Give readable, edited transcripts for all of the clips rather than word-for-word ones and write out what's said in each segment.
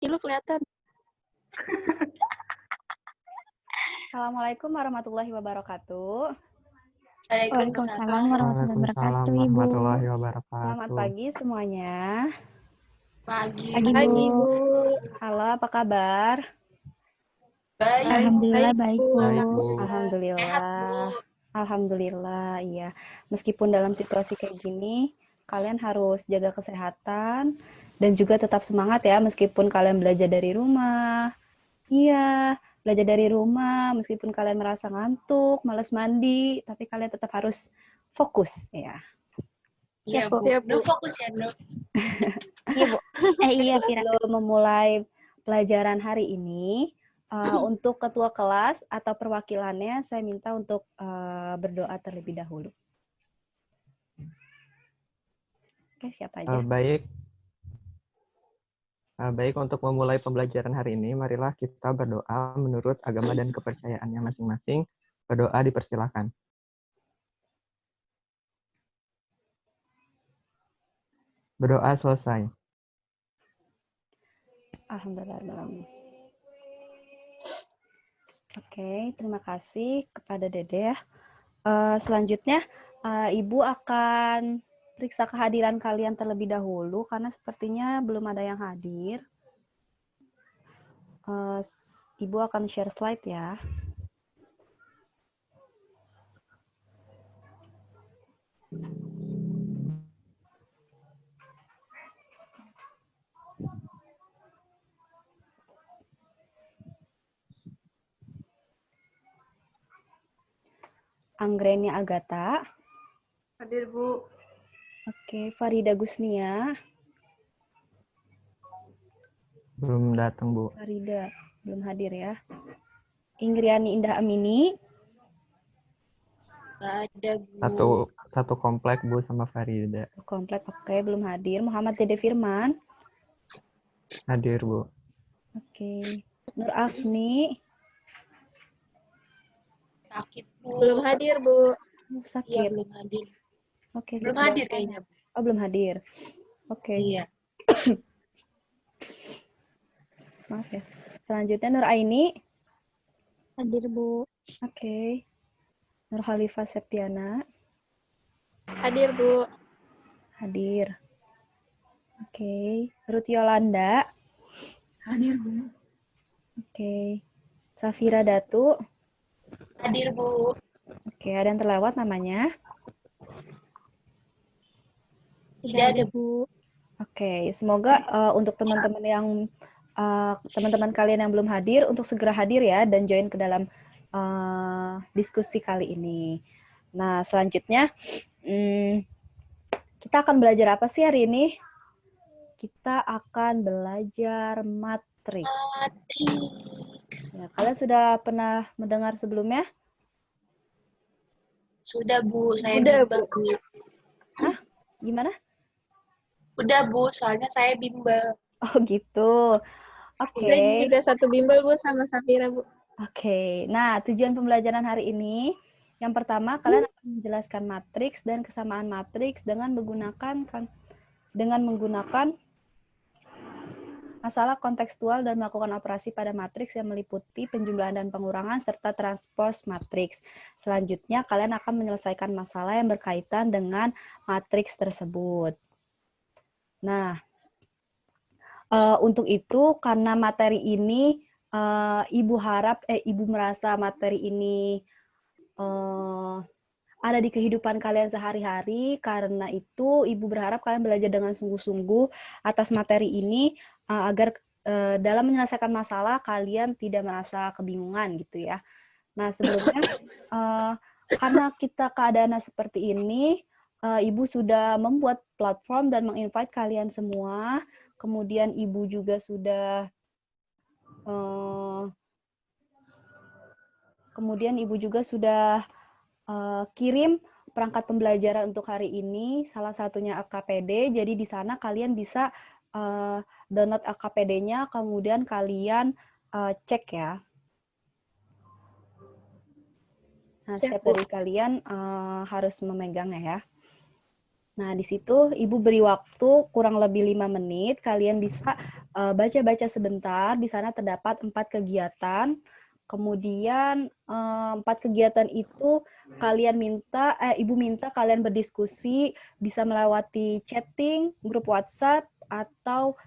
Lu kelihatan. Assalamualaikum warahmatullahi wabarakatuh. Waalaikumsalam warahmatullahi wabarakatuh. Selamat pagi semuanya. Pagi, Bu. Halo, apa kabar? Baik. Alhamdulillah baik, Bu. Sehat, Alhamdulillah. Bu. Alhamdulillah, iya. Meskipun dalam situasi kayak gini, kalian harus jaga kesehatan dan juga tetap semangat ya, meskipun kalian belajar dari rumah. Iya, belajar dari rumah, meskipun kalian merasa ngantuk, malas mandi, tapi kalian tetap harus fokus, ya. Iya, Bu. Fokus ya, Bu. Iya, Bu. Iya, Pira. Sebelum memulai pelajaran hari ini, untuk ketua kelas atau perwakilannya, saya minta untuk berdoa terlebih dahulu. Oke, siapa aja? Baik, untuk memulai pembelajaran hari ini, marilah kita berdoa menurut agama dan kepercayaannya masing-masing. Berdoa dipersilakan. Berdoa selesai. Alhamdulillah. Oke, terima kasih kepada Dede ya. Selanjutnya, Ibu akan periksa kehadiran kalian terlebih dahulu, karena sepertinya belum ada yang hadir. Ibu akan share slide ya. Anggreni Agatha. Hadir, Bu. Oke, Farida Gusnia. Belum datang, Bu. Farida, belum hadir ya. Ingriani Indah Amini. Gak ada, Bu. Satu komplek, Bu, sama Farida. Komplek, oke, belum hadir. Muhammad Dede Firman. Hadir, Bu. Oke. Nur Afni. Sakit, Bu. Belum hadir, Bu. Sakit. Iya, belum hadir. Oke. Belum hadir kayaknya, Bu. Oh, belum hadir. Oke. Iya. Maaf ya. Selanjutnya Nur Aini. Hadir, Bu. Oke. Nur Khalifah Septiana. Hadir, Bu. Hadir. Oke. Ruth Yolanda. Hadir, Bu. Oke. Safira Datu. Hadir, Bu. Oke, ada yang terlewat namanya? Tidak ada, Bu. Oke, semoga untuk teman-teman yang teman-teman kalian yang belum hadir untuk segera hadir ya dan join ke dalam diskusi kali ini. Nah, selanjutnya kita akan belajar apa sih hari ini? Kita akan belajar matriks. Ya, kalian sudah pernah mendengar sebelumnya? Sudah, Bu. Saya Udah, bimbel, Bu. Hah? Gimana? Udah, Bu. Soalnya saya bimbel. Oh, gitu. Oke. Saya juga satu bimbel, Bu, sama Safira, Bu. Oke. Nah, tujuan pembelajaran hari ini, yang pertama, kalian akan menjelaskan matriks dan kesamaan matriks dengan menggunakan masalah kontekstual dan melakukan operasi pada matriks yang meliputi penjumlahan dan pengurangan serta transpose matriks. Selanjutnya, kalian akan menyelesaikan masalah yang berkaitan dengan matriks tersebut. Nah, untuk itu, karena materi ini, Ibu merasa materi ini ada di kehidupan kalian sehari-hari, karena itu Ibu berharap kalian belajar dengan sungguh-sungguh atas materi ini, agar dalam menyelesaikan masalah kalian tidak merasa kebingungan gitu ya. Nah, sebelumnya karena kita keadaannya seperti ini, Ibu sudah membuat platform dan menginvite kalian semua. Kemudian Ibu juga sudah kirim perangkat pembelajaran untuk hari ini, salah satunya LKPD. Jadi di sana kalian bisa download LKPD-nya, kemudian kalian cek ya. Nah, setiap dari kalian harus memegangnya ya. Nah, di situ Ibu beri waktu kurang lebih 5 menit. Kalian bisa baca-baca sebentar. Di sana terdapat 4 kegiatan. Kemudian 4 kegiatan itu Ibu minta kalian berdiskusi, bisa melewati chatting, grup WhatsApp, atau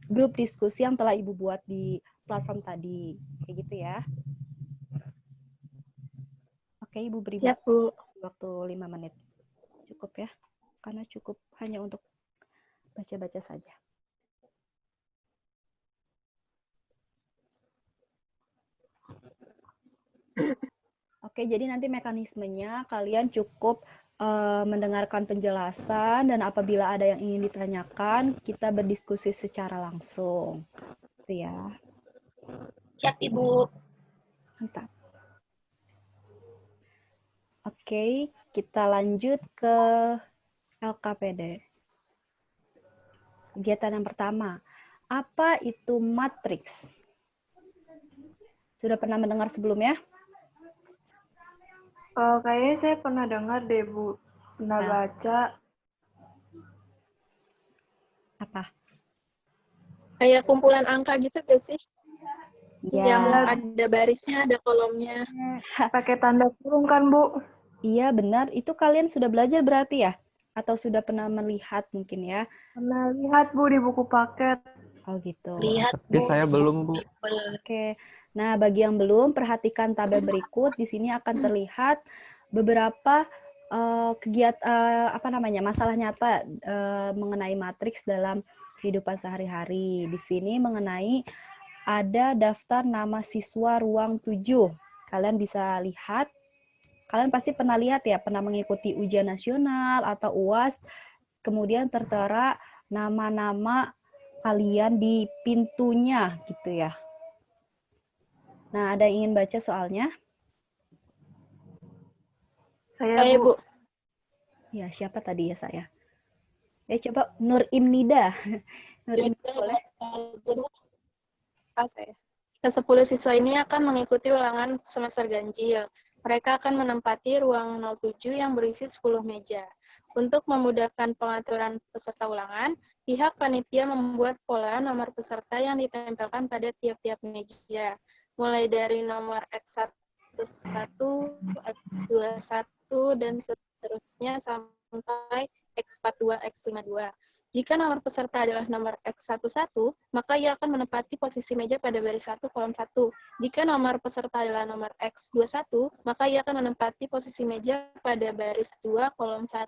grup diskusi yang telah Ibu buat di platform tadi. Kayak gitu ya. Oke, Ibu beri Siap, Bu. waktu 5 menit. Cukup ya, karena cukup hanya untuk baca-baca saja. Oke, jadi nanti mekanismenya kalian cukup mendengarkan penjelasan, dan apabila ada yang ingin ditanyakan, kita berdiskusi secara langsung. Itu ya. Siap, Ibu. Mantap. Oke, kita lanjut ke LKPD. Kegiatan yang pertama, apa itu matriks? Sudah pernah mendengar sebelumnya? Kayaknya saya pernah dengar deh, Bu. Pernah Nah. baca. Apa? Kayak kumpulan angka gitu gak sih? Ya. Yang ada barisnya, ada kolomnya. Pakai tanda kurung kan, Bu? Iya, benar. Itu kalian sudah belajar berarti ya? Atau sudah pernah melihat mungkin ya? Pernah lihat, Bu, di buku paket. Oh gitu. Lihat, Tapi Bu. saya belum, Bu. Oke. Nah, bagi yang belum, perhatikan tabel berikut. Di sini akan terlihat beberapa masalah nyata mengenai matriks dalam kehidupan sehari-hari. Di sini mengenai ada daftar nama siswa ruang 7. Kalian bisa lihat. Kalian pasti pernah lihat ya, pernah mengikuti ujian nasional atau UAS, kemudian tertera nama-nama kalian di pintunya gitu ya. Nah, ada yang ingin baca soalnya? Saya, Kayak, Bu. Ya, siapa tadi ya saya? Coba Nur Imnida. Nur Imnida boleh? Jadi, saya. Ke-10 siswa ini akan mengikuti ulangan semester ganjil. Mereka akan menempati ruang 07 yang berisi 10 meja. Untuk memudahkan pengaturan peserta ulangan, pihak panitia membuat pola nomor peserta yang ditempelkan pada tiap-tiap meja, mulai dari nomor X11, X21, dan seterusnya sampai X42, X52. Jika nomor peserta adalah nomor X11, maka ia akan menempati posisi meja pada baris 1 kolom 1. Jika nomor peserta adalah nomor X21, maka ia akan menempati posisi meja pada baris 2 kolom 1.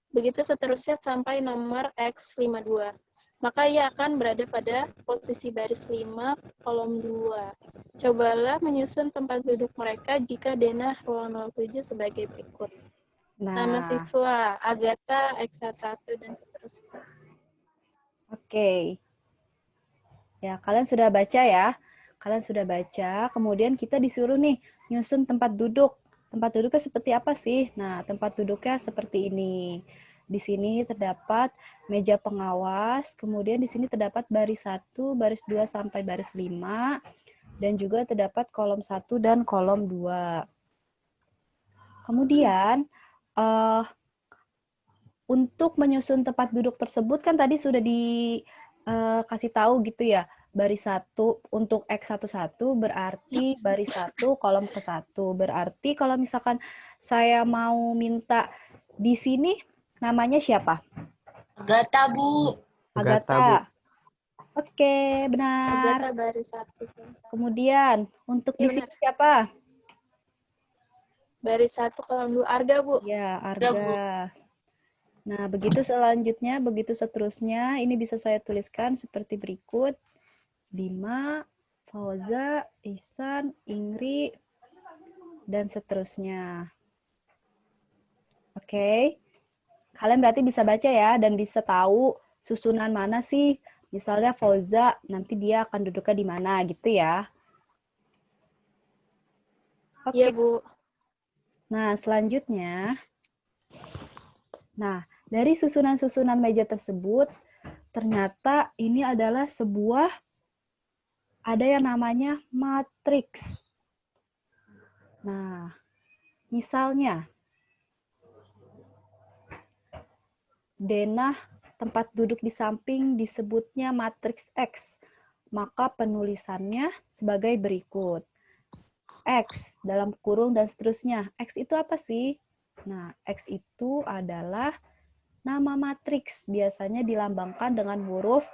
Begitu seterusnya sampai nomor X52. Maka ia akan berada pada posisi baris 5 kolom 2. Cobalah menyusun tempat duduk mereka jika denah ruang 07 sebagai berikut. Nama siswa, Agatha, X11, dan seterusnya. Oke. Ya, kalian sudah baca ya. Kalian sudah baca, kemudian kita disuruh nih nyusun tempat duduk. Tempat duduknya seperti apa sih? Nah, tempat duduknya seperti ini. Di sini terdapat meja pengawas, kemudian di sini terdapat baris 1, baris 2 sampai baris 5, dan juga terdapat kolom 1 dan kolom 2. Kemudian untuk menyusun tempat duduk tersebut kan tadi sudah dikasih tahu gitu ya. Baris 1 untuk X11 berarti baris 1 kolom ke-1. Berarti kalau misalkan saya mau minta di sini namanya siapa? Agatha, Bu. Agatha. Oke, benar. Agatha baris 1. Kemudian untuk Ya, di sini siapa? Baris 1 kolom 2, Arga, Bu. Ya, Arga, Bu. Arga. Nah, begitu selanjutnya, begitu seterusnya, ini bisa saya tuliskan seperti berikut. Bima, Fauza, Ihsan, Ingri, dan seterusnya. Oke. Kalian berarti bisa baca ya, dan bisa tahu susunan mana sih. Misalnya Fauza, nanti dia akan duduknya di mana gitu ya. Oke. Iya, Bu. Nah, selanjutnya. Nah, dari susunan-susunan meja tersebut, ternyata ini adalah sebuah, ada yang namanya matriks. Nah, misalnya, denah tempat duduk di samping disebutnya matriks X. Maka penulisannya sebagai berikut. X dalam kurung dan seterusnya. X itu apa sih? Nah, X itu adalah nama matriks. Biasanya dilambangkan dengan huruf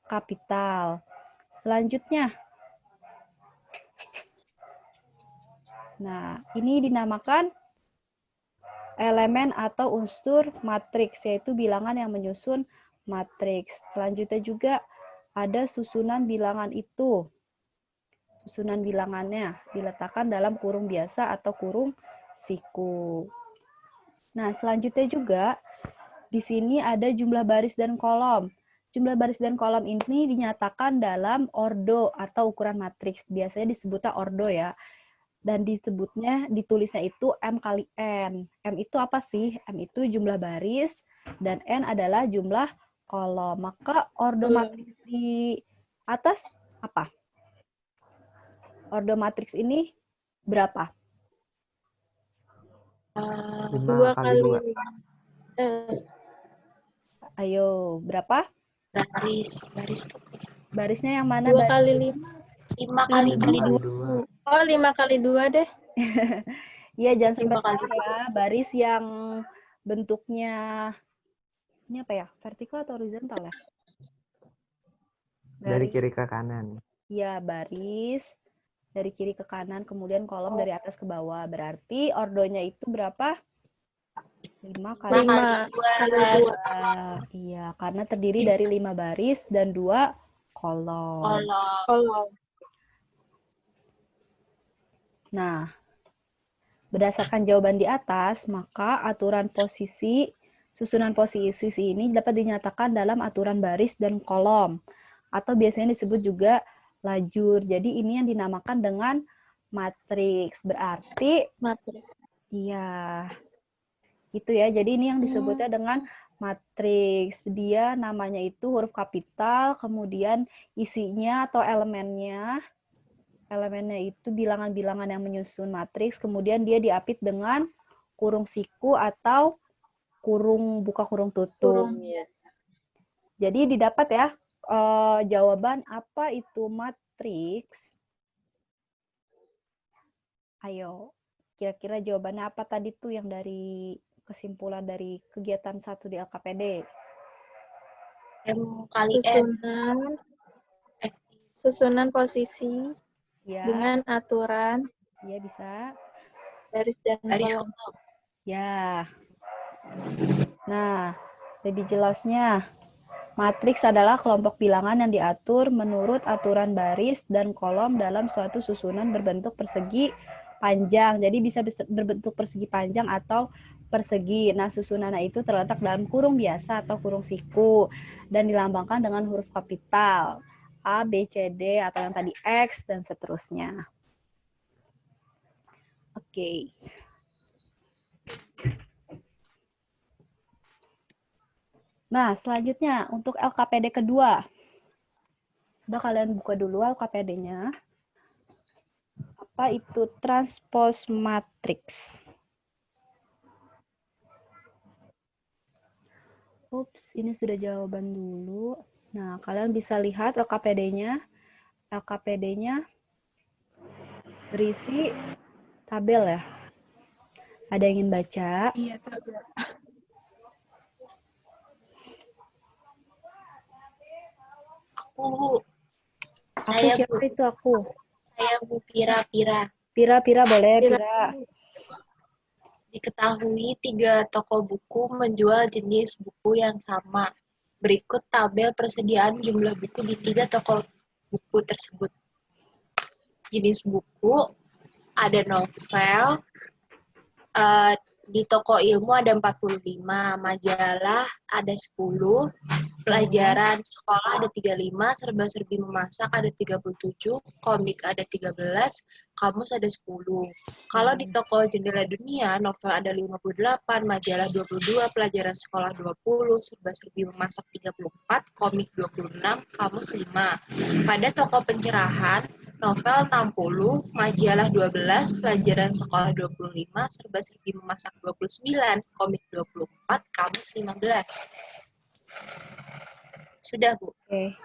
kapital. Selanjutnya. Nah, ini dinamakan elemen atau unsur matriks, yaitu bilangan yang menyusun matriks. Selanjutnya juga ada susunan bilangan itu. Susunan bilangannya diletakkan dalam kurung biasa atau kurung siku. Nah, selanjutnya juga di sini ada jumlah baris dan kolom. Jumlah baris dan kolom ini dinyatakan dalam ordo atau ukuran matriks. Biasanya disebutnya ordo ya. Dan ditulisnya itu M kali N. M itu apa sih? M itu jumlah baris dan N adalah jumlah kolom. Maka ordo matriks di atas apa? Ordo matriks ini berapa? 5 2 kali kali 2. Ayo, berapa? Baris tuh. Barisnya yang mana? 2 kali 5. 5 kali 5 kali 2. Oh, 5 kali 2 deh. Iya, jangan sampai 5 kali salah ya. Baris yang bentuknya ini apa ya? Vertikal atau horizontal ya? Dari kiri ke kanan. Iya, baris dari kiri ke kanan, kemudian kolom dari atas ke bawah. Berarti ordonya itu berapa? 5 kali 5 kali 2. Iya, karena terdiri dari 5 baris dan 2 kolom. Kolom. Nah, berdasarkan jawaban di atas, maka susunan posisi ini dapat dinyatakan dalam aturan baris dan kolom, atau biasanya disebut juga lajur. Jadi ini yang dinamakan dengan matriks. Berarti, Matriks. iya, itu ya. Jadi ini yang disebutnya dengan matriks. Dia namanya itu huruf kapital, kemudian isinya atau elemennya itu bilangan-bilangan yang menyusun matriks, kemudian dia diapit dengan kurung siku atau kurung buka kurung tutup. Kurung biasa. Jadi didapat ya jawaban apa itu matriks. Ayo, kira-kira jawabannya apa tadi tuh yang dari kesimpulan dari kegiatan 1 di LKPD? M kali N. Susunan posisi Ya, dengan aturan ya bisa. baris dan Baris kolom. kolom. Ya. Nah, lebih jelasnya, matriks adalah kelompok bilangan yang diatur menurut aturan baris dan kolom dalam suatu susunan berbentuk persegi panjang. Jadi bisa berbentuk persegi panjang atau persegi. Nah, susunan itu terletak dalam kurung biasa atau kurung siku dan dilambangkan dengan huruf kapital A, B, C, D, atau yang tadi X, dan seterusnya. Oke. Nah, selanjutnya untuk LKPD kedua. Coba kalian buka dulu LKPD-nya. Apa itu transpose matrix? Ups, ini sudah jawaban dulu. Nah, kalian bisa lihat LKPD-nya. LKPD-nya berisi tabel ya. Ada yang ingin baca? Iya, tabel. Aku. Aku Saya siapa Bu. itu aku? Saya Bu Pira. Pira boleh, Pira. Diketahui 3 toko buku menjual jenis buku yang sama. Berikut tabel persediaan jumlah buku di 3 toko buku tersebut. Jenis buku, ada novel, di toko ilmu ada 45, majalah ada 10, pelajaran sekolah ada 35, serba-serbi memasak ada 37, komik ada 13, kamus ada 10. Kalau di toko jendela dunia, novel ada 58, majalah 22, pelajaran sekolah 20, serba-serbi memasak 34, komik 26, kamus 5. Pada toko pencerahan, novel 60, majalah 12, pelajaran sekolah 25, serba-serbi memasak 29, komik 24, kamus 15. Sudah, Bu. Oke.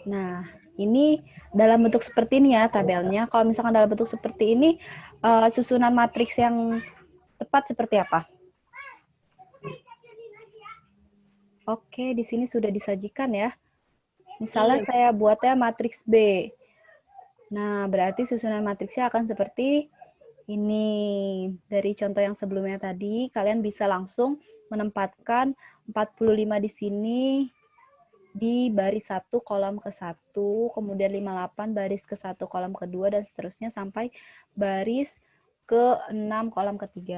Nah, ini dalam bentuk seperti ini ya tabelnya. Kalau misalkan dalam bentuk seperti ini, susunan matriks yang tepat seperti apa? Oke, di sini sudah disajikan ya. Misalnya Iya. saya buatnya matriks B. Nah, berarti susunan matriksnya akan seperti ini. Dari contoh yang sebelumnya tadi, kalian bisa langsung menempatkan 45 di sini, di baris 1 kolom ke-1, kemudian 58 baris ke-1 kolom ke-2, dan seterusnya sampai baris ke-6 kolom ke-3.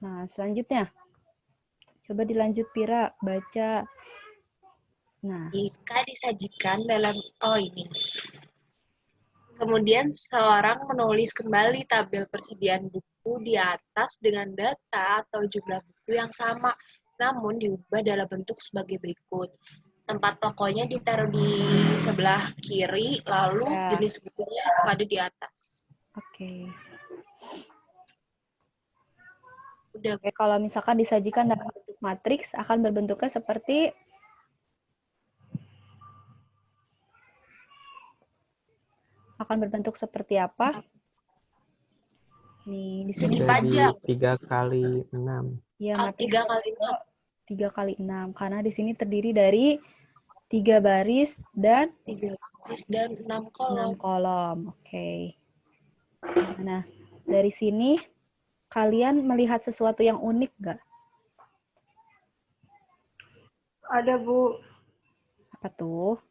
Nah, selanjutnya. Coba dilanjut, Pira, baca. Nah, Jika disajikan dalam, ini. Kemudian seorang menulis kembali tabel persediaan buku di atas dengan data atau jumlah buku yang sama, namun diubah dalam bentuk sebagai berikut. Tempat tokonya ditaruh di sebelah kiri, lalu Ya. jenis bukunya ada di atas. oke. Udah, Oke, kalau misalkan disajikan dalam bentuk matriks, akan berbentuknya seperti apa? Nih, di sini Jadi pajak. 3 kali 6. ya Oh, matriks 3 kali 6. 3 kali 6, karena di sini terdiri dari 3 baris dan 3 baris dan 6 kolom. 6 kolom. Oke. Nah, dari sini kalian melihat sesuatu yang unik nggak? Ada, Bu. Apa tuh?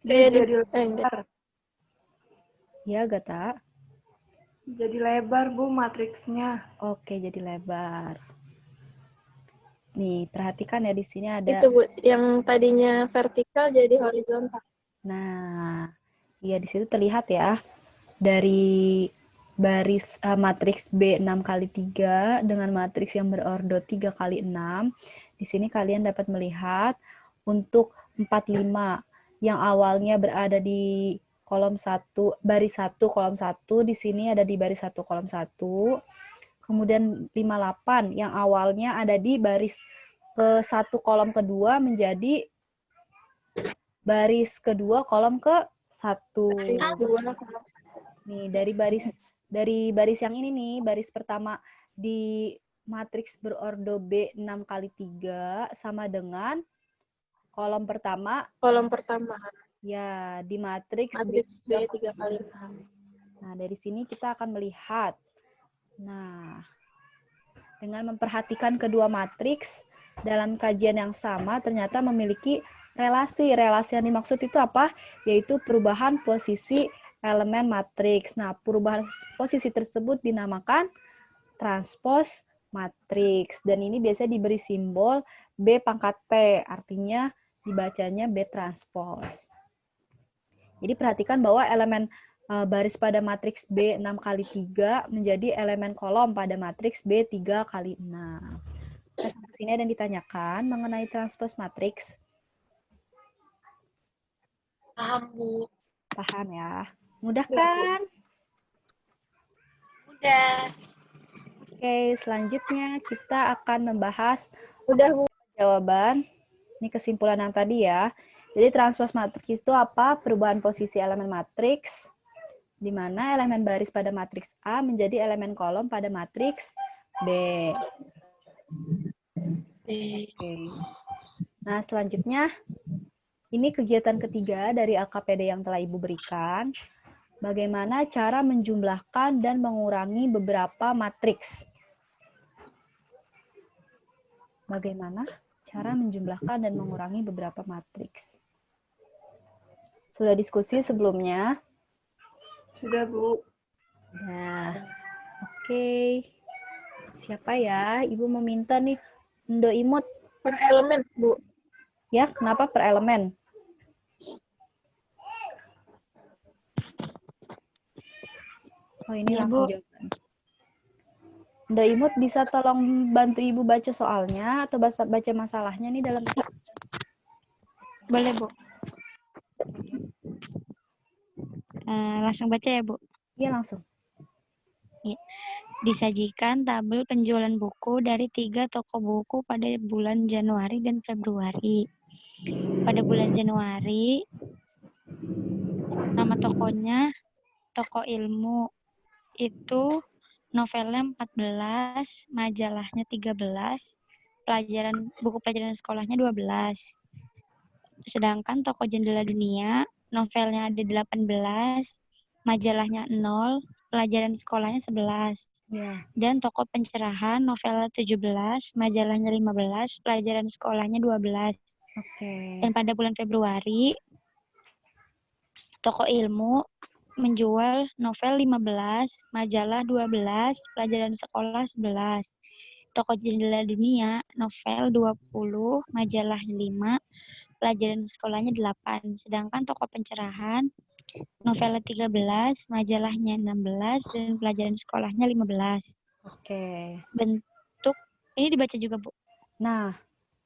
Kayak di, Jadi lebar. Ya, Gata. Jadi lebar, Bu, matriksnya. Oke, jadi lebar. Nih, perhatikan ya, di sini ada. itu Bu, yang tadinya vertikal jadi horizontal. Nah, iya di situ terlihat ya, dari baris matriks B 6 kali 3 dengan matriks yang berordo 3 kali 6. Di sini kalian dapat melihat untuk 45 yang awalnya berada di kolom 1, baris 1 kolom 1, di sini ada di baris 1 kolom 1. Kemudian 58 yang awalnya ada di baris ke-1 kolom kedua menjadi baris kedua kolom ke-1. Baris 2 kolom. Nih, dari baris yang ini nih, baris pertama di matriks berordo B 6 kali 3 sama dengan kolom pertama Kolom pertama, ya di matriks matriks B B 3 kali 6. Nah, dari sini kita akan melihat. Nah, dengan memperhatikan kedua matriks dalam kajian yang sama ternyata memiliki relasi. Relasi yang dimaksud itu apa? Yaitu perubahan posisi elemen matriks. Nah, perubahan posisi tersebut dinamakan transpos matriks. Dan ini biasanya diberi simbol B pangkat T, artinya dibacanya B transpos. Jadi perhatikan bahwa elemen baris pada matriks B 6 kali 3 menjadi elemen kolom pada matriks B 3 kali 6. Nah, sampai sini ada yang ditanyakan mengenai transpos matriks. Paham, Bu. Paham ya? Mudah kan? Udah. Oke, selanjutnya kita akan membahas Udah Bu. jawaban. Ini kesimpulan yang tadi ya. Jadi transpos matriks itu apa? Perubahan posisi elemen matriks, di mana elemen baris pada matriks A menjadi elemen kolom pada matriks B. Oke. Nah, selanjutnya, ini kegiatan ketiga dari LKPD yang telah Ibu berikan. Bagaimana cara menjumlahkan dan mengurangi beberapa matriks. Bagaimana cara menjumlahkan dan mengurangi beberapa matriks. Sudah diskusi sebelumnya? Sudah, Bu. Nah, oke. Siapa ya? Ibu meminta nih, Ndo Imut. Per elemen, Bu. Ya, kenapa per elemen? Oh, ini Ya, langsung Bu. jawaban. Ndo Imut bisa tolong bantu Ibu baca soalnya atau baca masalahnya nih dalam chat? Boleh, Bu. Langsung baca ya, Bu. Iya, langsung. Disajikan tabel penjualan buku dari 3 toko buku pada bulan Januari dan Februari. Pada bulan Januari, nama tokonya Toko Ilmu. Itu novelnya 14, majalahnya 13, buku pelajaran sekolahnya 12. Sedangkan Toko Jendela Dunia, novelnya ada 18, majalahnya 0, pelajaran sekolahnya 11. Ya. Dan Toko Pencerahan, novelnya 17, majalahnya 15, pelajaran sekolahnya 12. Oke. Dan pada bulan Februari, Toko Ilmu menjual novel 15, majalah 12, pelajaran sekolah 11. Toko Jendela Dunia, novel 20, majalah 5, pelajaran sekolahnya 8. Sedangkan Toko Pencerahan, novelnya 13, majalahnya 16, dan pelajaran sekolahnya 15. Oke. Bentuk, ini dibaca juga, Bu. Nah,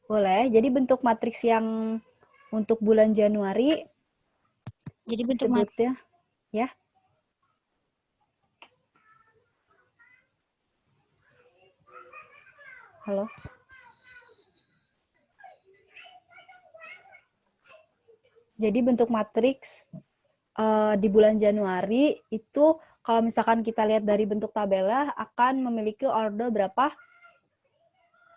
boleh. Jadi bentuk matriks yang untuk bulan Januari Jadi bentuk disebutnya, ya. Halo. Jadi bentuk matriks di bulan Januari itu kalau misalkan kita lihat dari bentuk tabelnya akan memiliki ordo berapa?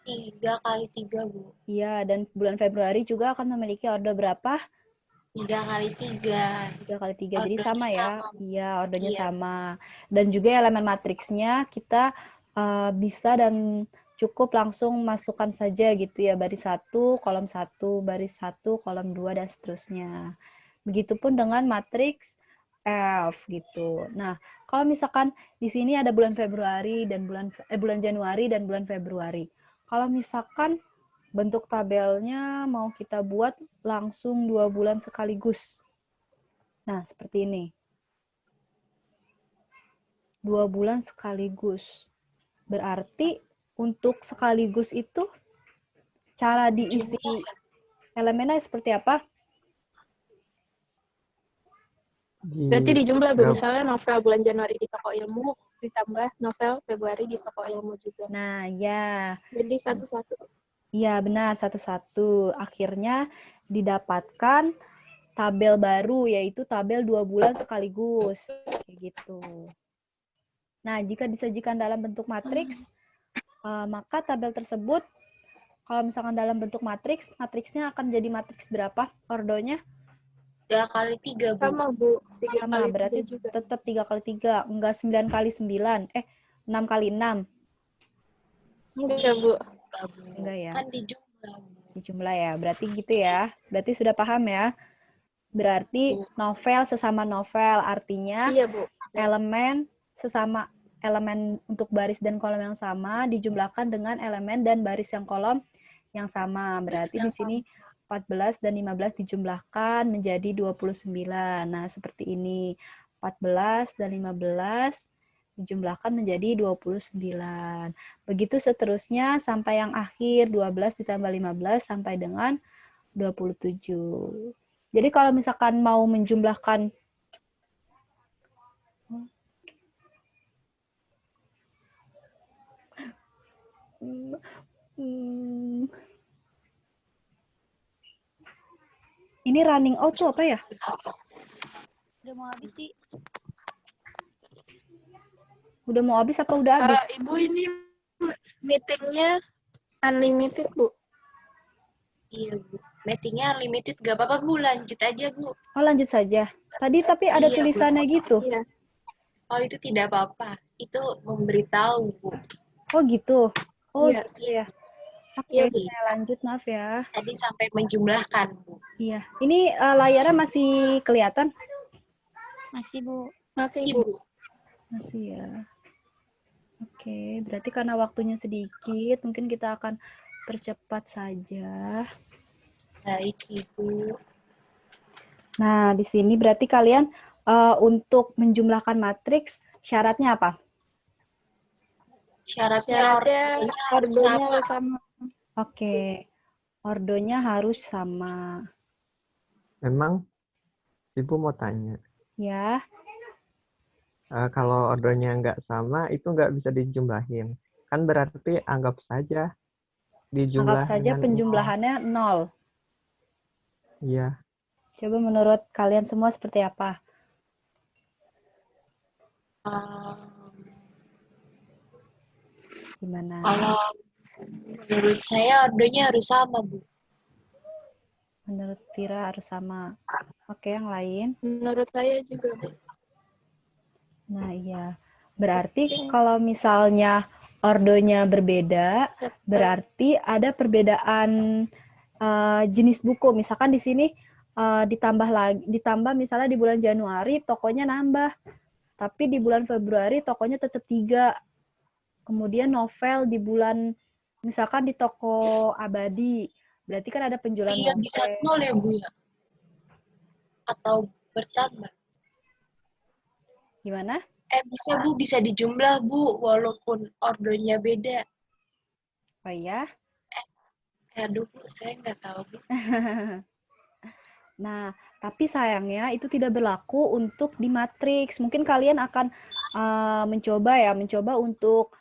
3x3, Bu. Iya, dan bulan Februari juga akan memiliki ordo berapa? 3x3. 3x3. Jadi Ordonya sama ya. sama. Iya, ordonya Iya. sama. Dan juga elemen matriksnya kita bisa dan cukup langsung masukkan saja gitu ya. Baris 1, kolom 1, baris 1, kolom 2, dan seterusnya. Begitupun dengan matriks F gitu. Nah, kalau misalkan di sini ada bulan Februari dan bulan Januari dan bulan Februari. Kalau misalkan bentuk tabelnya mau kita buat langsung 2 bulan sekaligus. Nah, seperti ini. 2 bulan sekaligus. Berarti untuk sekaligus itu cara diisi elemennya seperti apa? Berarti dijumlah, Bu. Berapa? Misalnya novel bulan Januari di Toko Ilmu, ditambah novel Februari di Toko Ilmu juga. Nah, ya. Jadi satu-satu. Iya, benar. Satu-satu. Akhirnya didapatkan tabel baru, yaitu tabel 2 bulan sekaligus. Kayak gitu. Nah, jika disajikan dalam bentuk matriks, maka tabel tersebut, kalau misalkan dalam bentuk matriks, matriksnya akan jadi matriks berapa ordonya? 3x3, Bu. Sama, Bu. 3 Sama, kali berarti 3 juga. tetap 3x3. Enggak 9x9. 6x6. Enggak, Bu. Enggak ya. Kan dijumlah, Bu. Dijumlah ya. Berarti gitu ya. Berarti sudah paham ya. Berarti novel sesama novel. Artinya Iya, Bu. elemen sesama elemen untuk baris dan kolom yang sama dijumlahkan dengan elemen dan baris yang kolom yang sama. Berarti di sini 14 dan 15 dijumlahkan menjadi 29. Nah, seperti ini. 14 dan 15 dijumlahkan menjadi 29. Begitu seterusnya sampai yang akhir 12 ditambah 15 sampai dengan 27. Jadi kalau misalkan mau menjumlahkan ini running out tuh apa ya? Udah mau habis sih. Udah mau habis apa udah habis? Ibu, ini meetingnya unlimited, Bu. Iya, Bu. Meetingnya unlimited. Gak apa-apa, Bu. Lanjut aja, Bu. Oh, lanjut saja. Tadi tapi ada Iya, Bu. tulisannya gitu. Iya. Oh, itu tidak apa-apa. Itu memberitahu, Bu. Oh, gitu. Oh, Iya. gitu ya. Oke, Iya, Bu. saya lanjut. Maaf ya. Tadi sampai menjumlahkan, Bu. Iya. Ini layarnya masih kelihatan? Masih, Bu. Masih, Ibu. Bu. Masih ya. Oke, berarti karena waktunya sedikit, mungkin kita akan percepat saja. Baik, Ibu. Nah, di sini berarti kalian untuk menjumlahkan matriks, syaratnya apa? Syaratnya Ordonya harus sama. Oke, ordonya harus sama. Memang Ibu mau tanya, Ya, kalau ordernya nggak sama, itu nggak bisa dijumlahin. Kan berarti anggap saja dijumlah anggap saja dengan penjumlahannya 0. Iya. Coba menurut kalian semua seperti apa? Gimana? Kalau menurut saya ordernya harus sama, Bu. Menurut Tira harus sama. Oke, yang lain? Menurut saya juga, Bu. Nah, iya. Berarti kalau misalnya ordonya berbeda, berarti ada perbedaan jenis buku. Misalkan di sini ditambah misalnya di bulan Januari tokonya nambah, tapi di bulan Februari tokonya tetap 3. Kemudian novel di bulan, misalkan di toko Abadi, berarti kan ada penjualan Iya, bisa novel. 0 ya, Bu ya? Atau bertambah? Gimana? Bisa, Bu. Bisa dijumlah, Bu. Walaupun ordernya beda. Oh iya? Aduh, Bu. Saya nggak tahu, Bu. Nah, tapi sayangnya itu tidak berlaku untuk di matriks. Mungkin kalian akan mencoba untuk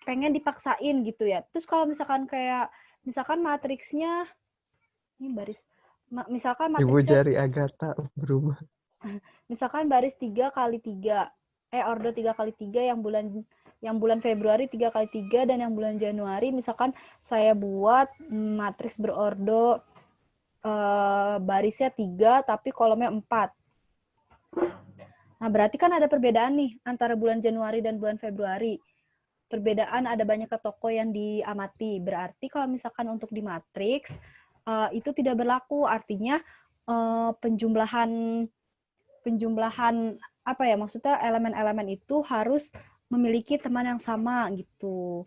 pengen dipaksain gitu ya. Terus kalau misalkan matriksnya ini misalkan Ibu matriksnya jari Agatha berubah. misalkan baris 3 kali 3, order 3 kali 3 yang bulan Februari 3 kali 3 dan yang bulan Januari misalkan saya buat matriks berordo barisnya 3 tapi kolomnya 4. Nah, berarti kan ada perbedaan nih antara bulan Januari dan bulan Februari. Perbedaan ada banyak toko yang diamati. Berarti kalau misalkan untuk di matriks itu tidak berlaku. Artinya penjumlahan apa ya, maksudnya elemen-elemen itu harus memiliki teman yang sama gitu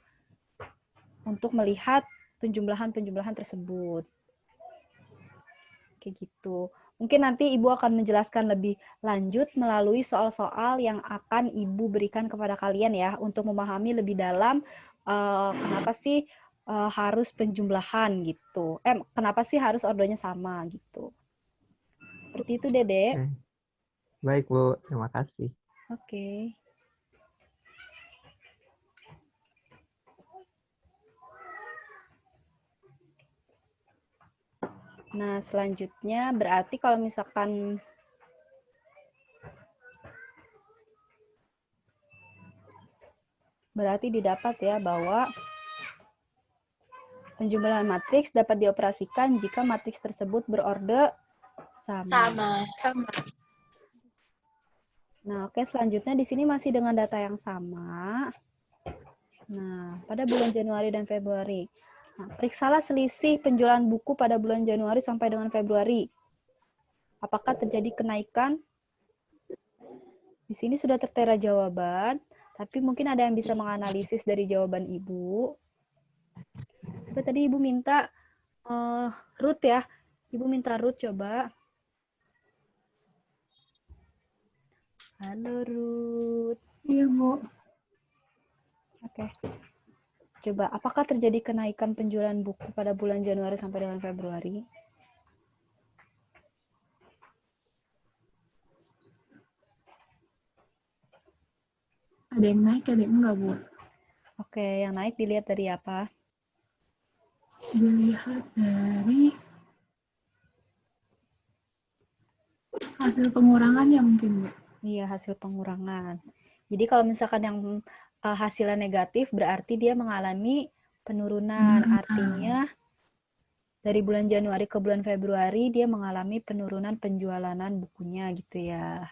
untuk melihat penjumlahan tersebut. Kayak gitu. Mungkin nanti Ibu akan menjelaskan lebih lanjut melalui soal-soal yang akan Ibu berikan kepada kalian ya, untuk memahami lebih dalam kenapa sih harus penjumlahan gitu. Kenapa sih harus ordonya sama gitu. Seperti itu, Dede. Oke. Baik, Bu. Terima kasih. Oke. Nah, selanjutnya berarti kalau misalkan berarti didapat ya bahwa penjumlahan matriks dapat dioperasikan jika matriks tersebut berorde sama. Nah, oke, selanjutnya di sini masih dengan data yang sama. Nah, pada bulan Januari dan Februari. Nah, periksalah selisih penjualan buku pada bulan Januari sampai dengan Februari. Apakah terjadi kenaikan? Di sini sudah tertera jawaban, tapi mungkin ada yang bisa menganalisis dari jawaban Ibu. Coba tadi Ibu minta Ruth ya. Ibu minta Ruth coba. Halo Ruth. Iya, Bu. Oke. Coba, apakah terjadi kenaikan penjualan buku pada bulan Januari sampai dengan Februari? Ada yang naik, ada yang enggak, Bu. Oke, yang naik dilihat dari apa? Dilihat dari hasil pengurangan ya mungkin, Bu. Iya, hasil pengurangan. Jadi kalau misalkan yang hasilnya negatif, berarti dia mengalami penurunan. Artinya dari bulan Januari ke bulan Februari, dia mengalami penurunan penjualan bukunya gitu ya.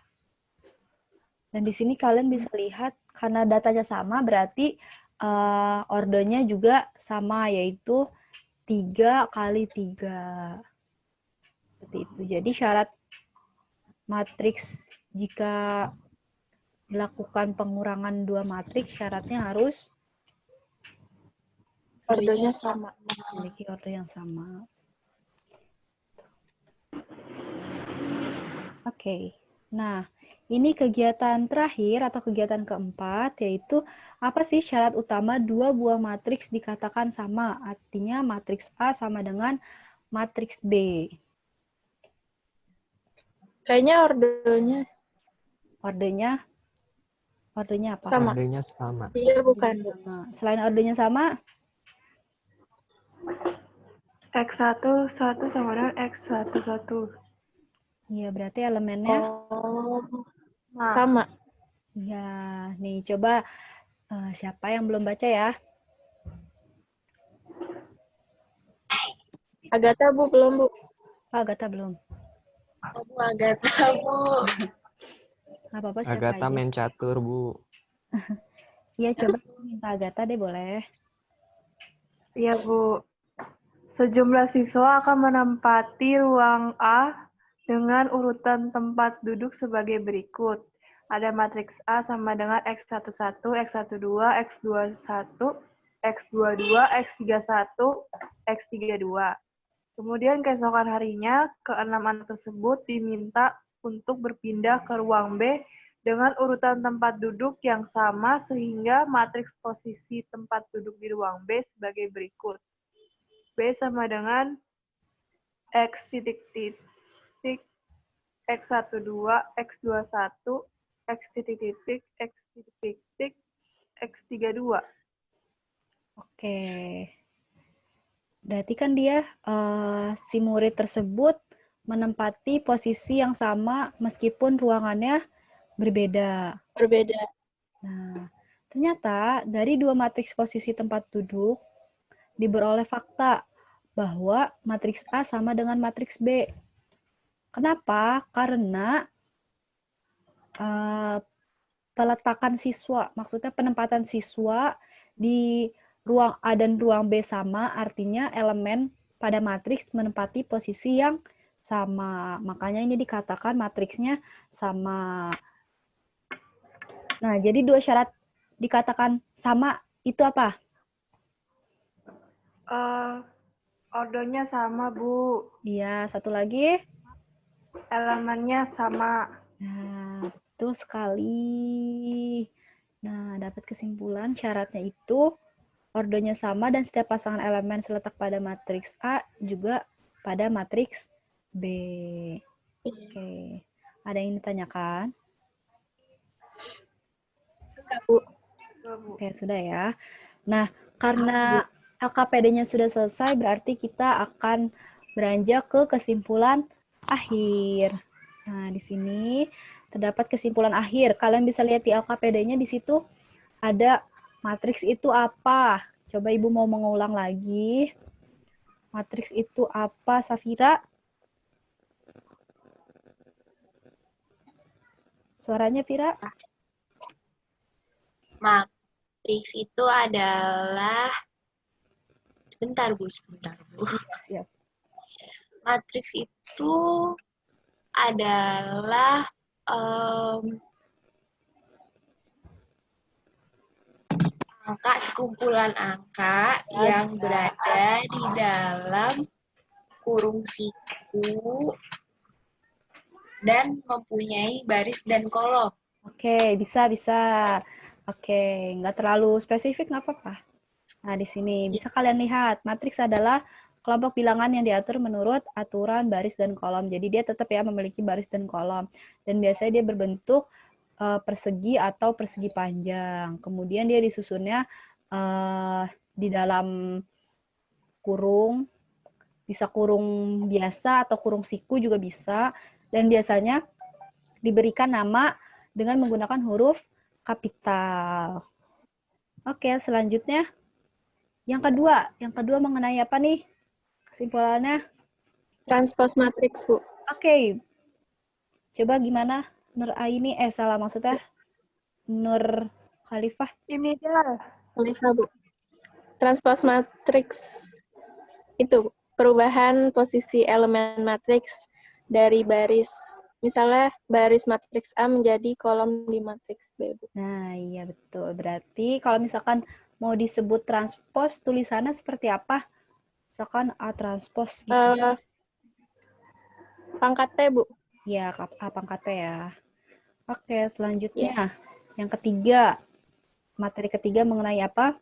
Dan di sini kalian bisa lihat, karena datanya sama, berarti ordernya juga sama, yaitu 3 kali 3. Seperti itu. Jadi syarat matriks jika dilakukan pengurangan 2 matriks, syaratnya harus Ordernya sama. memiliki order yang sama. Oke. Nah, ini kegiatan terakhir atau kegiatan keempat, yaitu apa sih syarat utama 2 buah matriks dikatakan sama? Artinya matriks A sama dengan matriks B. Kayaknya Ordernya apa? Sama. Ordernya sama. Iya, bukan. Nah, selain ordernya sama, X1, 1 sama dengan X1, 1. Iya, berarti elemennya Oh, Nah, sama. ya. Nih, coba siapa yang belum baca ya? Agatha, Bu, belum, Bu. Oh, Agatha belum. Oh, Bu Agatha, Bu. Nggak apa-apa, siapa Agatha aja. main catur, Bu. Iya, coba minta Agatha deh, boleh. iya Bu. Sejumlah siswa akan menempati ruang A dengan urutan tempat duduk sebagai berikut. Ada matriks A sama dengan X11, X12, X21, X22, X31, X32. Kemudian keesokan harinya, keenam anak tersebut diminta untuk berpindah ke ruang B dengan urutan tempat duduk yang sama sehingga matriks posisi tempat duduk di ruang B sebagai berikut. B sama dengan X titik titik, X12, X21, X titik titik, X titik titik, X32. Oke. Berarti kan dia, si murid tersebut menempati posisi yang sama meskipun ruangannya berbeda. Berbeda. Nah, ternyata dari dua matriks posisi tempat duduk diperoleh fakta bahwa matriks A sama dengan matriks B. Kenapa? Karena peletakan siswa, maksudnya penempatan siswa di ruang A dan ruang B sama, artinya elemen pada matriks menempati posisi yang sama. Makanya ini dikatakan matriksnya sama. Nah, jadi dua syarat dikatakan sama itu apa? Ordonya sama, Bu. Iya, satu lagi. Elemennya sama. Nah, betul sekali. Nah, dapat kesimpulan syaratnya itu ordonya sama dan setiap pasangan elemen seletak pada matriks A juga pada matriks B. Oke. Ada yang ditanyakan? Enggak, Bu. Oke, sudah ya. Nah, karena LKPD-nya sudah selesai, berarti kita akan beranjak ke kesimpulan akhir. Nah, di sini terdapat kesimpulan akhir. Kalian bisa lihat di LKPD-nya di situ ada matriks itu apa. Coba Ibu mau mengulang lagi. Matriks itu apa, Safira? Suaranya, Vira? Matriks itu adalah sebentar, Bu. Siap. Matriks itu adalah angka, sekumpulan angka yang berada di dalam kurung siku dan mempunyai baris dan kolom. Oke, bisa. Oke, nggak terlalu spesifik, nggak apa-apa. Nah, di sini bisa kalian lihat, matriks adalah kelompok bilangan yang diatur menurut aturan baris dan kolom. Jadi dia tetap ya memiliki baris dan kolom. Dan biasanya dia berbentuk persegi atau persegi panjang. Kemudian dia disusunnya di dalam kurung, bisa kurung biasa atau kurung siku juga bisa. Dan biasanya diberikan nama dengan menggunakan huruf kapital. Oke, selanjutnya yang kedua mengenai apa nih? Kesimpulannya? Transpose matriks, Bu. Oke. Coba gimana? Nur Aini, salah maksudnya Nur Khalifah. Ini dia. Khalifah, Bu. Transpose matriks itu perubahan posisi elemen matriks dari baris, misalnya baris matriks A menjadi kolom di matriks B, Bu. Nah, iya betul. Berarti kalau misalkan mau disebut transpose, tulisannya seperti apa? Misalkan A transpose gitu. Pangkat T, Bu. Ya, A pangkat T ya. Oke, selanjutnya. Yang ketiga. Materi ketiga mengenai apa?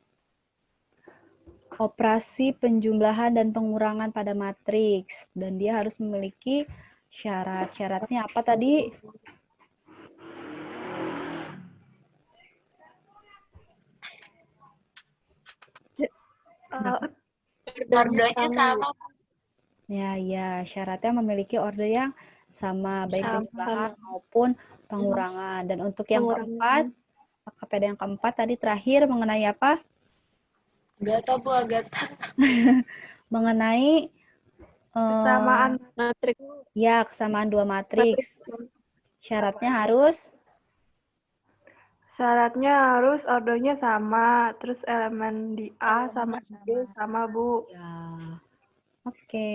Operasi penjumlahan dan pengurangan pada matriks. Dan dia harus memiliki syarat. Syaratnya apa tadi? Ordonya sama. Ya, syaratnya memiliki order yang sama, baik Sama. penjumlahan maupun pengurangan. Dan untuk yang keempat, KPD yang keempat tadi terakhir mengenai apa? Agatha, Bu, Agatha. Mengenai Kesamaan Matriks. ya kesamaan dua matriks. Matriks. Syaratnya harus ordernya sama, terus elemen di A sama di B sama, Bu. ya. Oke.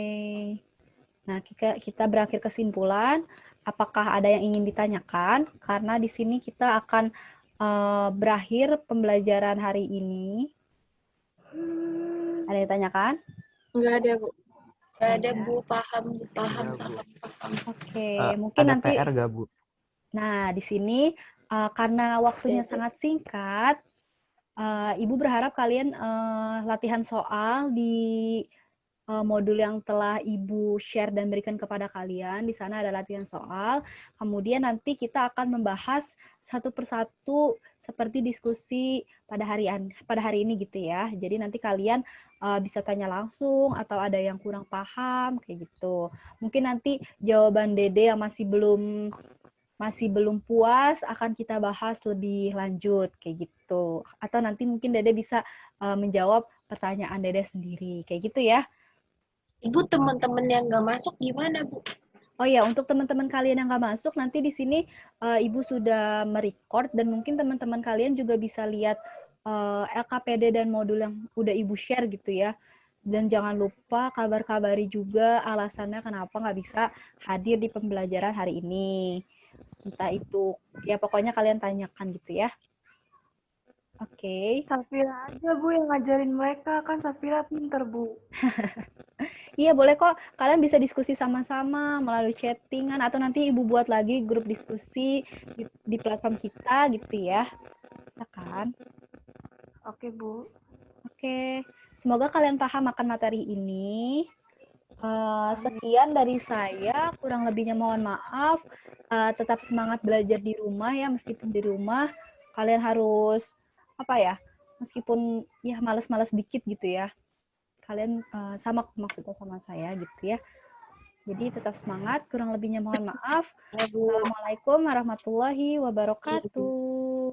Nah, kita berakhir kesimpulan. Apakah ada yang ingin ditanyakan? Karena di sini kita akan berakhir pembelajaran hari ini. Ada yang ditanyakan? Enggak ada, Bu. Gak ada, Bu. Paham, Bu. Paham. Ada, Bu. Oke, mungkin Ada nanti. PR gak, Bu? Nah, di sini karena waktunya sangat singkat, Ibu berharap kalian latihan soal di modul yang telah Ibu share dan berikan kepada kalian. Di sana ada latihan soal. Kemudian nanti kita akan membahas satu persatu seperti diskusi pada hari ini gitu ya. Jadi nanti kalian bisa tanya langsung atau ada yang kurang paham kayak gitu. Mungkin nanti jawaban Dede yang masih belum puas akan kita bahas lebih lanjut kayak gitu. Atau nanti mungkin Dede bisa menjawab pertanyaan Dede sendiri kayak gitu ya. Ibu, teman-teman yang nggak masuk gimana, Bu? Oh ya, untuk teman-teman kalian yang nggak masuk, nanti di sini Ibu sudah merecord dan mungkin teman-teman kalian juga bisa lihat LKPD dan modul yang udah Ibu share gitu ya. Dan jangan lupa kabar-kabari juga alasannya kenapa nggak bisa hadir di pembelajaran hari ini. Entah itu, ya pokoknya kalian tanyakan gitu ya. Oke. Safira aja, Bu, yang ngajarin mereka. Kan Safira pinter, Bu. Iya, boleh kok. Kalian bisa diskusi sama-sama melalui chattingan atau nanti Ibu buat lagi grup diskusi di platform kita gitu ya. Bisa kan? Oke, Bu. Oke. Semoga kalian paham akan materi ini. Sekian dari saya. Kurang lebihnya mohon maaf. Tetap semangat belajar di rumah ya. Meskipun di rumah kalian harus meskipun ya malas-malas dikit gitu ya. Kalian sama maksudnya sama saya gitu ya. Jadi tetap semangat, kurang lebihnya mohon maaf. Assalamualaikum warahmatullahi wabarakatuh.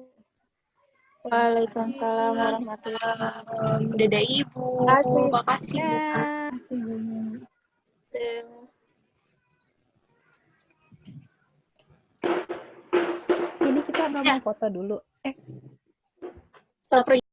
Waalaikumsalam warahmatullahi wabarakatuh. Dadah, Ibu. Makasih, Bu. Ini kita mau foto dulu. Stop